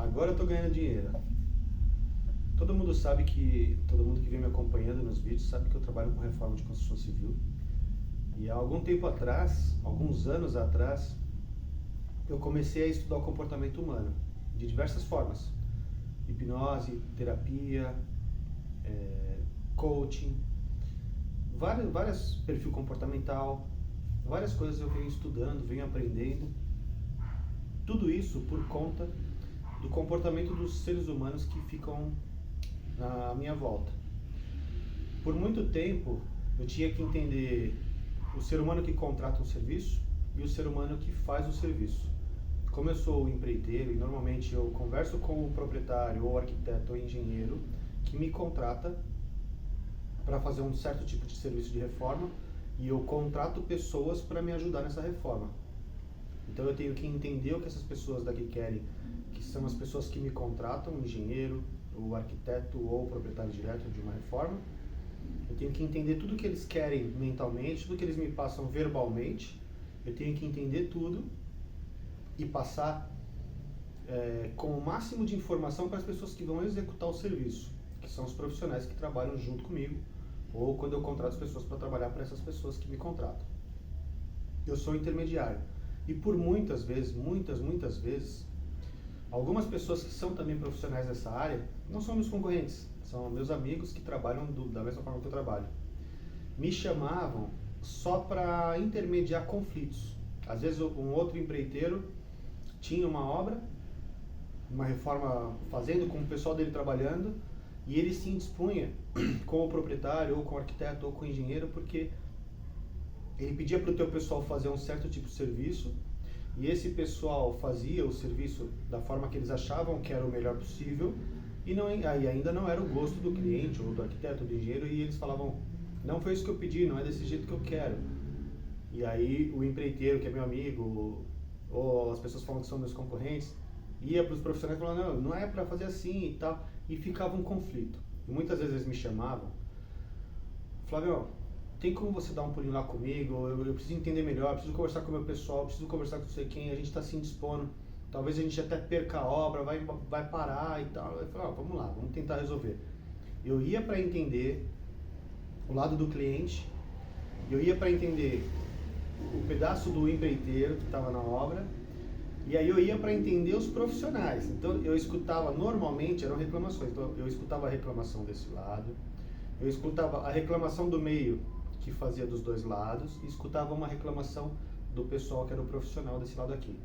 Agora eu tô ganhando dinheiro. Todo mundo sabe que, todo mundo que vem me acompanhando nos vídeos sabe que eu trabalho com reforma de construção civil. E há algum tempo atrás, alguns anos atrás, eu comecei a estudar o comportamento humano, de diversas formas. Hipnose, terapia, coaching, várias perfil comportamental, várias coisas eu venho estudando, venho aprendendo. Tudo isso por conta do comportamento dos seres humanos que ficam na minha volta. Por muito tempo eu tinha que entender o ser humano que contrata um serviço e o ser humano que faz o serviço. Como eu sou o empreiteiro e normalmente eu converso com o proprietário ou arquiteto ou engenheiro que me contrata para fazer um certo tipo de serviço de reforma, e eu contrato pessoas para me ajudar nessa reforma. Então eu tenho que entender o que essas pessoas daqui querem, que são as pessoas que me contratam, o engenheiro, o arquiteto ou o proprietário direto de uma reforma. Eu tenho que entender tudo que eles querem mentalmente, tudo que eles me passam verbalmente. Eu tenho que entender tudo e passar com o máximo de informação para as pessoas que vão executar o serviço, que são os profissionais que trabalham junto comigo, ou quando eu contrato as pessoas para trabalhar para essas pessoas que me contratam. Eu sou intermediário. E por muitas vezes, muitas vezes, algumas pessoas que são também profissionais dessa área, não são meus concorrentes, são meus amigos que trabalham da mesma forma que eu trabalho. Me chamavam só para intermediar conflitos. Às vezes um outro empreiteiro tinha uma obra, uma reforma fazendo, com o pessoal dele trabalhando, e ele se indispunha com o proprietário, ou com o arquiteto, ou com o engenheiro, porque ele pedia para o teu pessoal fazer um certo tipo de serviço, e esse pessoal fazia o serviço da forma que eles achavam que era o melhor possível, e aí ainda não era o gosto do cliente, ou do arquiteto, ou do engenheiro, e eles falavam, não foi isso que eu pedi, não é desse jeito que eu quero. E aí o empreiteiro, que é meu amigo, ou as pessoas falam que são meus concorrentes, ia para os profissionais e falava, não é para fazer assim e tal, e ficava um conflito. E muitas vezes eles me chamavam, Flávio, tem como você dar um pulinho lá comigo? Eu preciso entender melhor, preciso conversar com o meu pessoal, preciso conversar com não sei quem, a gente está se indispondo, talvez a gente até perca a obra, vai parar e tal. Eu falei, vamos lá, vamos tentar resolver. Eu ia para entender o lado do cliente, eu ia para entender o pedaço do empreiteiro que estava na obra, e aí eu ia para entender os profissionais. Então eu escutava, normalmente eram reclamações, então eu escutava a reclamação desse lado, eu escutava a reclamação do meio, que fazia dos dois lados, e escutava uma reclamação do pessoal que era o profissional desse lado aqui.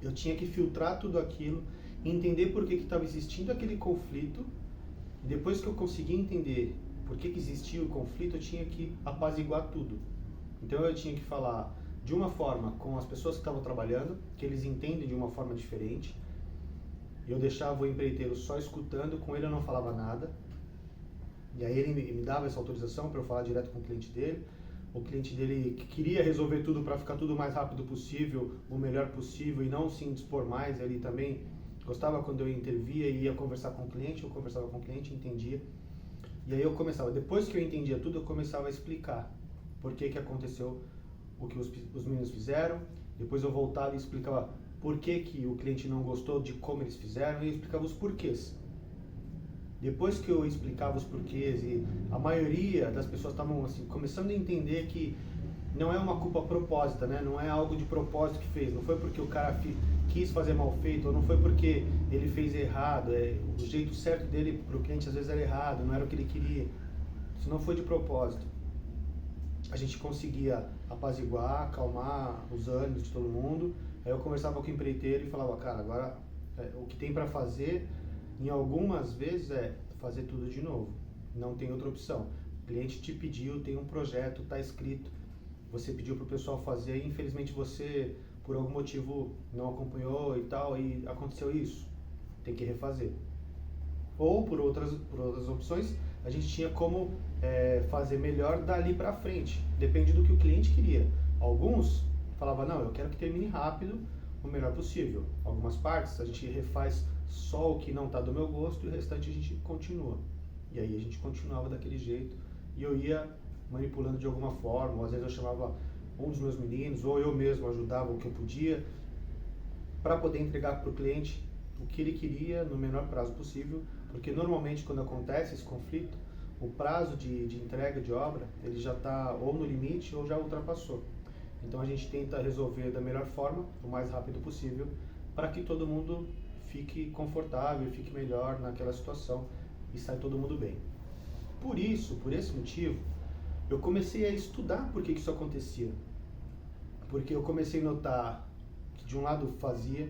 Eu tinha que filtrar tudo aquilo, entender por que estava existindo aquele conflito, e depois que eu conseguia entender por que existia o conflito, eu tinha que apaziguar tudo. Então eu tinha que falar de uma forma com as pessoas que estavam trabalhando, que eles entendem de uma forma diferente. Eu deixava o empreiteiro só escutando, com ele eu não falava nada. E aí ele me dava essa autorização para eu falar direto com o cliente dele. O cliente dele queria resolver tudo para ficar tudo o mais rápido possível, o melhor possível, e não se indispor mais. Ele também gostava quando eu intervia e ia conversar com o cliente, eu conversava com o cliente, entendia. E aí eu começava, depois que eu entendia tudo, eu começava a explicar por que aconteceu o que os meninos fizeram. Depois eu voltava e explicava por que o cliente não gostou de como eles fizeram, e eu explicava os porquês. Depois que eu explicava os porquês, e a maioria das pessoas estavam assim, começando a entender que não é uma culpa propósita, né? Não é algo de propósito que fez, não foi porque o cara quis fazer mal feito, ou não foi porque ele fez errado, o jeito certo dele para o cliente às vezes era errado, não era o que ele queria. Isso não foi de propósito. A gente conseguia apaziguar, acalmar os ânimos de todo mundo. Aí eu conversava com o empreiteiro e falava, cara, agora o que tem para fazer, em algumas vezes, é fazer tudo de novo. Não tem outra opção. O cliente te pediu, tem um projeto, está escrito, você pediu para o pessoal fazer, e infelizmente você, por algum motivo, não acompanhou e tal, e aconteceu isso. Tem que refazer. Ou, por outras opções, a gente tinha como fazer melhor dali para frente. Depende do que o cliente queria. Alguns falavam, não, eu quero que termine rápido, o melhor possível. Algumas partes a gente refaz só o que não está do meu gosto, e o restante a gente continua. E aí a gente continuava daquele jeito, e eu ia manipulando de alguma forma, ou às vezes eu chamava um dos meus meninos, ou eu mesmo ajudava o que eu podia, para poder entregar para o cliente o que ele queria no menor prazo possível, porque normalmente quando acontece esse conflito, o prazo de entrega de obra, ele já está ou no limite ou já ultrapassou. Então a gente tenta resolver da melhor forma, o mais rápido possível, para que todo mundo fique confortável, fique melhor naquela situação e sai todo mundo bem. Por isso, por esse motivo, eu comecei a estudar por que isso acontecia. Porque eu comecei a notar que de um lado fazia,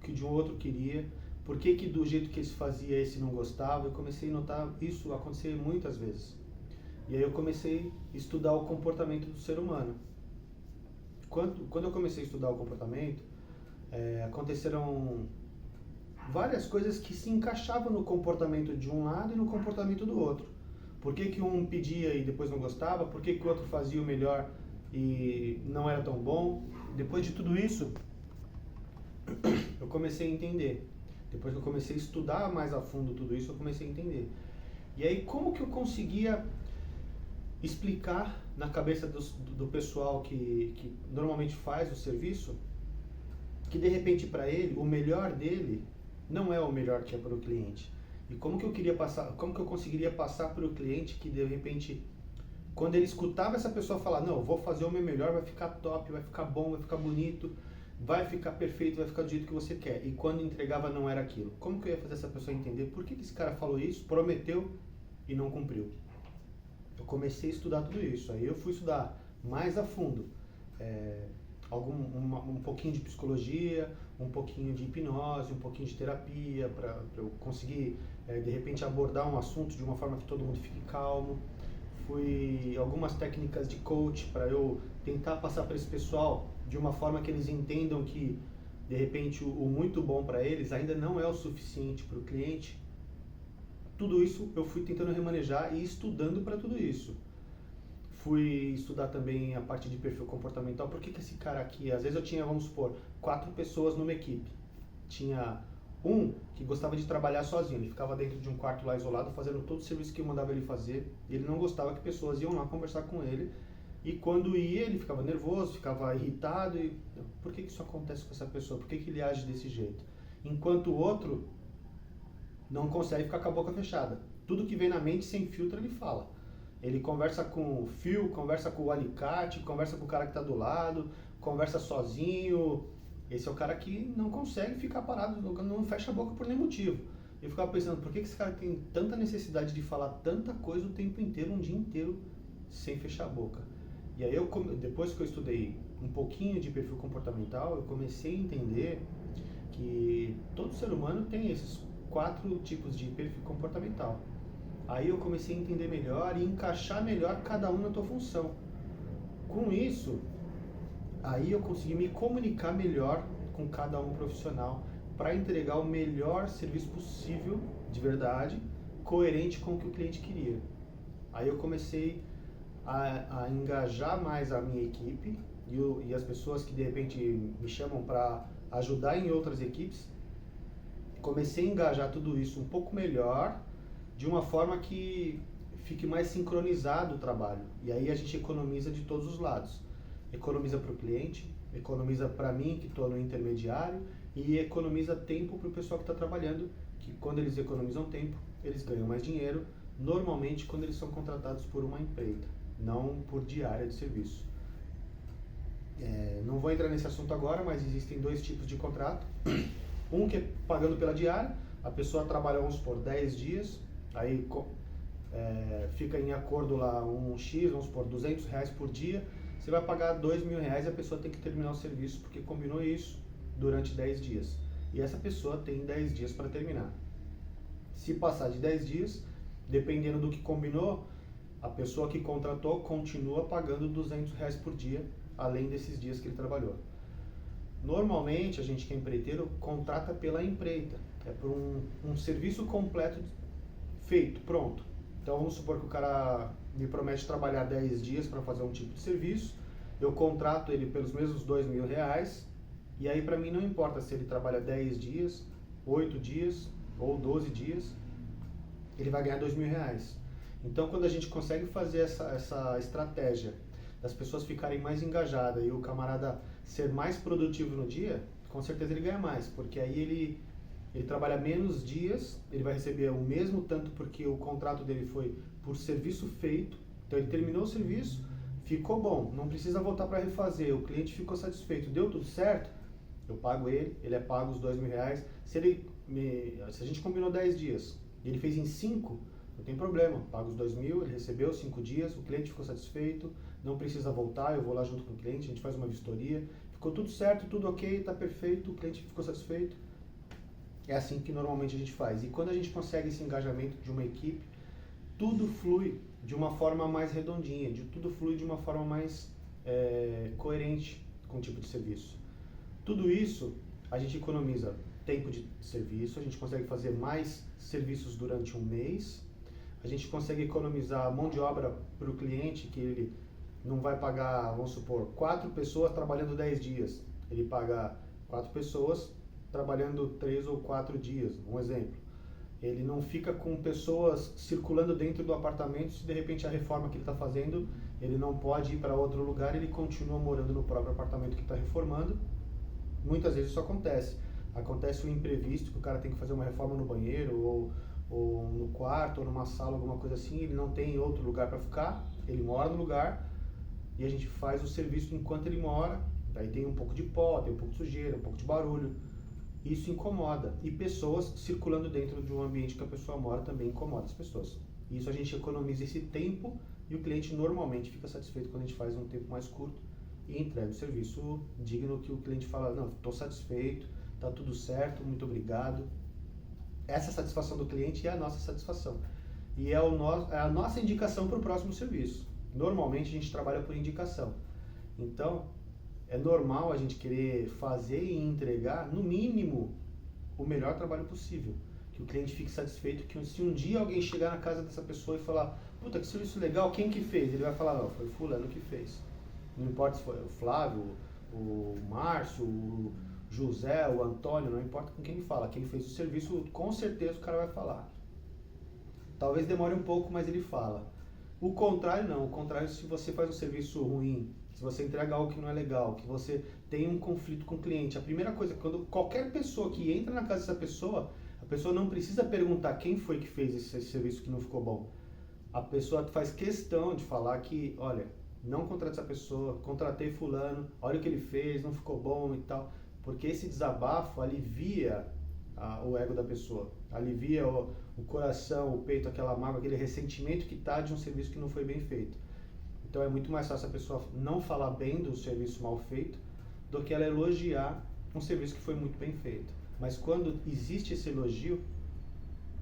que de um outro queria, por que do jeito que esse fazia, esse não gostava. Eu comecei a notar isso acontecer muitas vezes. E aí eu comecei a estudar o comportamento do ser humano. Quando eu comecei a estudar o comportamento, aconteceram várias coisas que se encaixavam no comportamento de um lado e no comportamento do outro. Por que um pedia e depois não gostava? Por que o outro fazia o melhor e não era tão bom? Depois de tudo isso, eu comecei a entender. Depois que eu comecei a estudar mais a fundo tudo isso, eu comecei a entender. E aí, como que eu conseguia explicar na cabeça do pessoal que normalmente faz o serviço, que de repente para ele, o melhor dele não é o melhor que é para o cliente. E como que eu conseguiria passar para o cliente que de repente, quando ele escutava essa pessoa falar, não, eu vou fazer o meu melhor, vai ficar top, vai ficar bom, vai ficar bonito, vai ficar perfeito, vai ficar do jeito que você quer. E quando entregava não era aquilo. Como que eu ia fazer essa pessoa entender por que esse cara falou isso, prometeu e não cumpriu? Eu comecei a estudar tudo isso. Aí eu fui estudar mais a fundo. Um pouquinho de psicologia, um pouquinho de hipnose, um pouquinho de terapia, para eu conseguir, de repente, abordar um assunto de uma forma que todo mundo fique calmo. Algumas técnicas de coach para eu tentar passar para esse pessoal de uma forma que eles entendam que, de repente, o muito bom para eles ainda não é o suficiente para o cliente. Tudo isso eu fui tentando remanejar e estudando para tudo isso. Fui estudar também a parte de perfil comportamental. Por que esse cara aqui, às vezes eu tinha, vamos supor, 4 pessoas numa equipe. Tinha um que gostava de trabalhar sozinho, ele ficava dentro de um quarto lá isolado, fazendo todo o serviço que eu mandava ele fazer. E ele não gostava que pessoas iam lá conversar com ele. E quando ia, ele ficava nervoso, ficava irritado. Por que isso acontece com essa pessoa? Por que ele age desse jeito? Enquanto o outro não consegue ficar com a boca fechada. Tudo que vem na mente, sem filtro, ele fala. Ele conversa com o fio, conversa com o alicate, conversa com o cara que está do lado, conversa sozinho. Esse é o cara que não consegue ficar parado, não fecha a boca por nenhum motivo. Eu ficava pensando, por que esse cara tem tanta necessidade de falar tanta coisa o tempo inteiro, um dia inteiro, sem fechar a boca? E aí, depois que eu estudei um pouquinho de perfil comportamental, eu comecei a entender que todo ser humano tem esses 4 tipos de perfil comportamental. Aí eu comecei a entender melhor e encaixar melhor cada um na tua função. Com isso, aí eu consegui me comunicar melhor com cada um profissional para entregar o melhor serviço possível, de verdade, coerente com o que o cliente queria. Aí eu comecei a engajar mais a minha equipe e as pessoas que de repente me chamam para ajudar em outras equipes. Comecei a engajar tudo isso um pouco melhor, de uma forma que fique mais sincronizado o trabalho. E aí a gente economiza de todos os lados. Economiza para o cliente, economiza para mim, que estou no intermediário, e economiza tempo para o pessoal que está trabalhando, que quando eles economizam tempo, eles ganham mais dinheiro, normalmente quando eles são contratados por uma empreita, não por diária de serviço. Não vou entrar nesse assunto agora, mas existem 2 tipos de contrato. Um que é pagando pela diária, a pessoa trabalha, vamos supor, 10 dias, aí fica em acordo lá um X, vamos supor, R$200 por dia, você vai pagar R$2.000 e a pessoa tem que terminar o serviço porque combinou isso durante 10 dias. E essa pessoa tem 10 dias para terminar. Se passar de 10 dias, dependendo do que combinou, a pessoa que contratou continua pagando R$200 por dia, além desses dias que ele trabalhou. Normalmente, a gente que é empreiteiro contrata pela empreita, é por um serviço completo feito, pronto. Então vamos supor que o cara me promete trabalhar 10 dias para fazer um tipo de serviço, eu contrato ele pelos mesmos R$2.000, e aí para mim não importa se ele trabalha 10 dias, 8 dias ou 12 dias, ele vai ganhar R$2.000. Então quando a gente consegue fazer essa estratégia das pessoas ficarem mais engajadas e o camarada ser mais produtivo no dia, com certeza ele ganha mais, porque aí ele trabalha menos dias, ele vai receber o mesmo tanto porque o contrato dele foi por serviço feito. Então ele terminou o serviço, ficou bom, não precisa voltar para refazer, o cliente ficou satisfeito, deu tudo certo, eu pago ele é pago os R$ 2.000. Se a gente combinou 10 dias e ele fez em 5, não tem problema, pago os 2.000, ele recebeu 5 dias, o cliente ficou satisfeito, não precisa voltar, eu vou lá junto com o cliente, a gente faz uma vistoria, ficou tudo certo, tudo ok, está perfeito, o cliente ficou satisfeito. É assim que normalmente a gente faz. E quando a gente consegue esse engajamento de uma equipe, tudo flui de uma forma mais redondinha, tudo flui de uma forma mais coerente com o tipo de serviço. Tudo isso a gente economiza tempo de serviço, a gente consegue fazer mais serviços durante um mês, a gente consegue economizar mão de obra para o cliente, que ele não vai pagar, vamos supor, 4 pessoas trabalhando 10 dias. Ele paga 4 pessoas trabalhando 3 ou 4 dias, um exemplo. Ele não fica com pessoas circulando dentro do apartamento se de repente a reforma que ele está fazendo, ele não pode ir para outro lugar, ele continua morando no próprio apartamento que está reformando. Muitas vezes isso acontece. Acontece um imprevisto, que o cara tem que fazer uma reforma no banheiro, ou no quarto, ou numa sala, alguma coisa assim, ele não tem outro lugar para ficar, ele mora no lugar, e a gente faz o serviço enquanto ele mora. Daí tem um pouco de pó, tem um pouco de sujeira, um pouco de barulho. Isso incomoda. E pessoas circulando dentro de um ambiente que a pessoa mora também incomoda as pessoas. Isso a gente economiza esse tempo e o cliente normalmente fica satisfeito quando a gente faz um tempo mais curto e entrega o serviço digno, que o cliente fala, não, estou satisfeito, está tudo certo, muito obrigado. Essa satisfação do cliente é a nossa satisfação. E é a nossa indicação para o próximo serviço. Normalmente a gente trabalha por indicação. Então, é normal a gente querer fazer e entregar, no mínimo, o melhor trabalho possível. Que o cliente fique satisfeito, que se um dia alguém chegar na casa dessa pessoa e falar, puta, que serviço legal, quem que fez? Ele vai falar, não, foi fulano que fez. Não importa se foi o Flávio, o Márcio, o José, o Antônio, não importa com quem ele fala. Quem fez o serviço, com certeza o cara vai falar. Talvez demore um pouco, mas ele fala. O contrário não, o contrário, se você faz um serviço ruim, se você entrega algo que não é legal, que você tem um conflito com o cliente, a primeira coisa, quando qualquer pessoa que entra na casa dessa pessoa, a pessoa não precisa perguntar quem foi que fez esse serviço que não ficou bom. A pessoa faz questão de falar que, olha, não contratei essa pessoa, contratei fulano, olha o que ele fez, não ficou bom e tal. Porque esse desabafo alivia o ego da pessoa, alivia o coração, o peito, aquela mágoa, aquele ressentimento que está de um serviço que não foi bem feito. Então é muito mais fácil a pessoa não falar bem do serviço mal feito do que ela elogiar um serviço que foi muito bem feito. Mas quando existe esse elogio,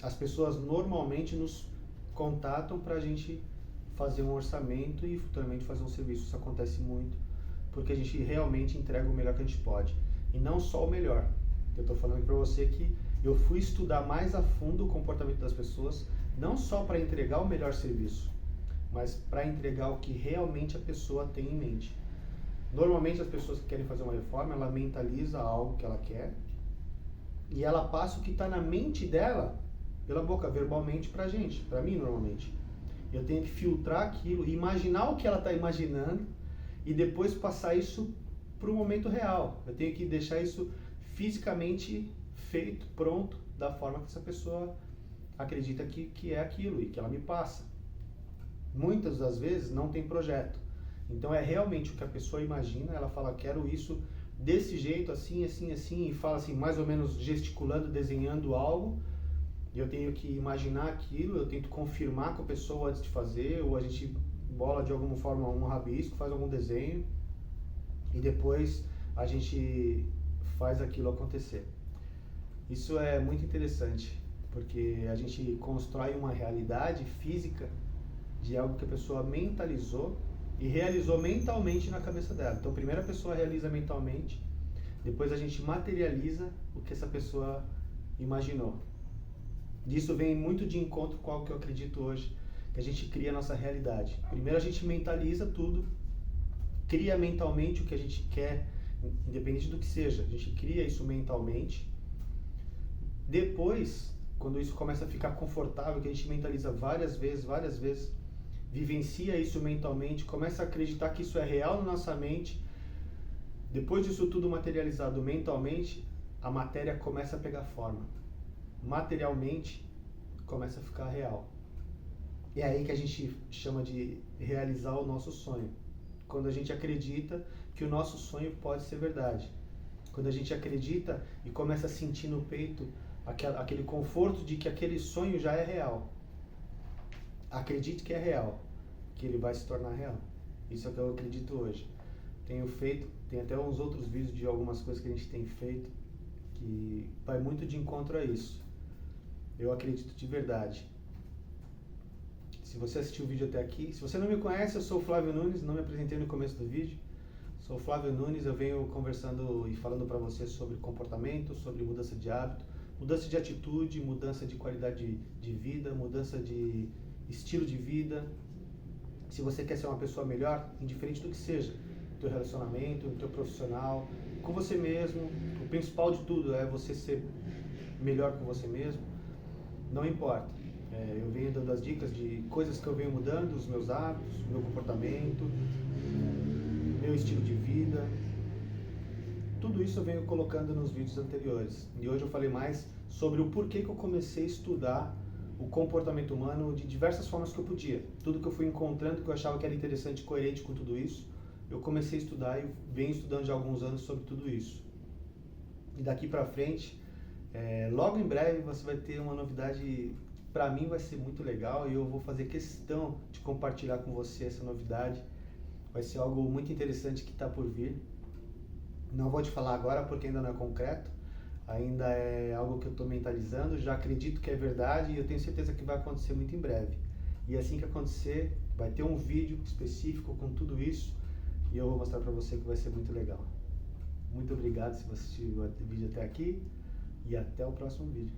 as pessoas normalmente nos contatam para a gente fazer um orçamento e futuramente fazer um serviço. Isso acontece muito, porque a gente realmente entrega o melhor que a gente pode. E não só o melhor. Eu estou falando para você que eu fui estudar mais a fundo o comportamento das pessoas, não só para entregar o melhor serviço, mas para entregar o que realmente a pessoa tem em mente. Normalmente as pessoas que querem fazer uma reforma, ela mentaliza algo que ela quer e ela passa o que está na mente dela pela boca, verbalmente, para a gente, para mim normalmente. Eu tenho que filtrar aquilo, imaginar o que ela está imaginando e depois passar isso para o momento real. Eu tenho que deixar isso fisicamente feito, pronto, da forma que essa pessoa acredita que é aquilo e que ela me passa. Muitas das vezes não tem projeto. Então é realmente o que a pessoa imagina, ela fala, quero isso desse jeito, assim, assim, assim, e fala assim, mais ou menos gesticulando, desenhando algo. Eu tenho que imaginar aquilo, eu tento confirmar com a pessoa antes de fazer, ou a gente bola de alguma forma um rabisco, faz algum desenho, e depois a gente faz aquilo acontecer. Isso é muito interessante, porque a gente constrói uma realidade física de algo que a pessoa mentalizou e realizou mentalmente na cabeça dela. Então, primeiro a pessoa realiza mentalmente, depois a gente materializa o que essa pessoa imaginou. Disso vem muito de encontro com algo que eu acredito hoje, que a gente cria a nossa realidade. Primeiro a gente mentaliza tudo, cria mentalmente o que a gente quer, independente do que seja, a gente cria isso mentalmente. Depois, quando isso começa a ficar confortável, que a gente mentaliza várias vezes, vivencia isso mentalmente, começa a acreditar que isso é real na nossa mente. Depois disso tudo materializado mentalmente, a matéria começa a pegar forma. Materialmente, começa a ficar real. É aí que a gente chama de realizar o nosso sonho. Quando a gente acredita que o nosso sonho pode ser verdade. Quando a gente acredita e começa a sentir no peito aquele conforto de que aquele sonho já é real. Acredite que é real, que ele vai se tornar real. Isso é o que eu acredito hoje. Tenho feito, tem até uns outros vídeos de algumas coisas que a gente tem feito que vai muito de encontro a isso. Eu acredito de verdade. Se você assistiu o vídeo até aqui, se você não me conhece, eu sou o Flávio Nunes, não me apresentei no começo do vídeo. Sou o Flávio Nunes, eu venho conversando e falando para você sobre comportamento, sobre mudança de hábito, mudança de atitude, mudança de qualidade de vida, mudança de estilo de vida. Se você quer ser uma pessoa melhor, indiferente do que seja, teu relacionamento, teu profissional, com você mesmo, o principal de tudo é você ser melhor com você mesmo, não importa. Eu venho dando as dicas de coisas que eu venho mudando, os meus hábitos, meu comportamento, meu estilo de vida. Tudo isso eu venho colocando nos vídeos anteriores. E hoje eu falei mais sobre o porquê que eu comecei a estudar o comportamento humano de diversas formas que eu podia. Tudo que eu fui encontrando que eu achava que era interessante e coerente com tudo isso, eu comecei a estudar e venho estudando já há alguns anos sobre tudo isso. E daqui pra frente, logo em breve você vai ter uma novidade, pra mim vai ser muito legal e eu vou fazer questão de compartilhar com você essa novidade. Vai ser algo muito interessante que está por vir. Não vou te falar agora porque ainda não é concreto, ainda é algo que eu estou mentalizando, já acredito que é verdade e eu tenho certeza que vai acontecer muito em breve. E assim que acontecer, vai ter um vídeo específico com tudo isso e eu vou mostrar para você que vai ser muito legal. Muito obrigado se você assistiu o vídeo até aqui e até o próximo vídeo.